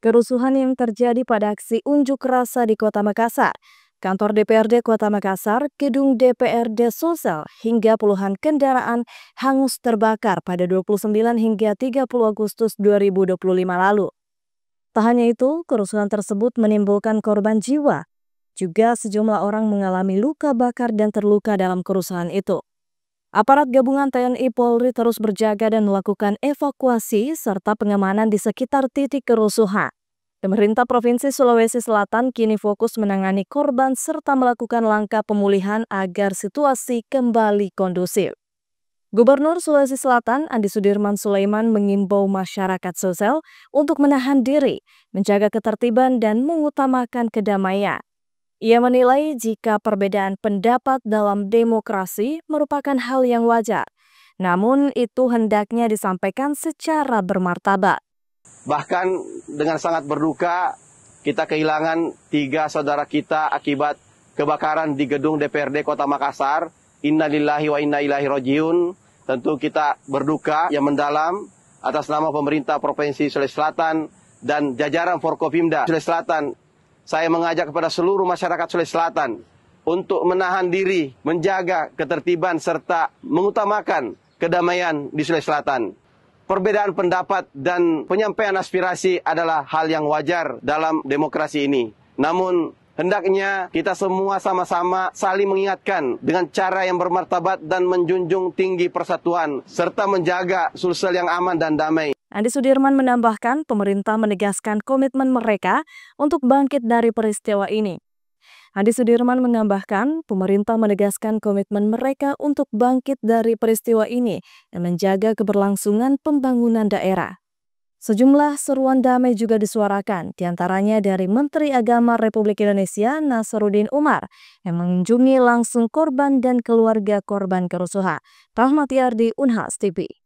Kerusuhan yang terjadi pada aksi unjuk rasa di Kota Makassar, kantor DPRD Kota Makassar, gedung DPRD Sulsel, hingga puluhan kendaraan hangus terbakar pada 29 hingga 30 Agustus 2025 lalu. Tak hanya itu, kerusuhan tersebut menimbulkan korban jiwa. Juga sejumlah orang mengalami luka bakar dan terluka dalam kerusuhan itu. Aparat gabungan TNI Polri terus berjaga dan melakukan evakuasi serta pengamanan di sekitar titik kerusuhan. Pemerintah Provinsi Sulawesi Selatan kini fokus menangani korban serta melakukan langkah pemulihan agar situasi kembali kondusif. Gubernur Sulawesi Selatan Andi Sudirman Sulaiman mengimbau masyarakat Sulsel untuk menahan diri, menjaga ketertiban dan mengutamakan kedamaian. Ia menilai jika perbedaan pendapat dalam demokrasi merupakan hal yang wajar, namun itu hendaknya disampaikan secara bermartabat. Bahkan dengan sangat berduka, kita kehilangan 3 saudara kita akibat kebakaran di gedung DPRD Kota Makassar. Innalillahi wa inna ilaihi rajiun. Tentu kita berduka yang mendalam atas nama pemerintah Provinsi Sulawesi Selatan dan jajaran Forkopimda Sulawesi Selatan. Saya mengajak kepada seluruh masyarakat Sulawesi Selatan untuk menahan diri, menjaga ketertiban serta mengutamakan kedamaian di Sulawesi Selatan. Perbedaan pendapat dan penyampaian aspirasi adalah hal yang wajar dalam demokrasi ini. Namun, hendaknya kita semua sama-sama saling mengingatkan dengan cara yang bermartabat dan menjunjung tinggi persatuan, serta menjaga Sulsel yang aman dan damai. Andi Sudirman menambahkan pemerintah menegaskan komitmen mereka untuk bangkit dari peristiwa ini. Andi Sudirman menambahkan pemerintah menegaskan komitmen mereka untuk bangkit dari peristiwa ini dan menjaga keberlangsungan pembangunan daerah. Sejumlah seruan damai juga disuarakan, diantaranya dari Menteri Agama Republik Indonesia Nasaruddin Umar yang mengunjungi langsung korban dan keluarga korban kerusuhan. Rahmati Ardi, Unhas TV.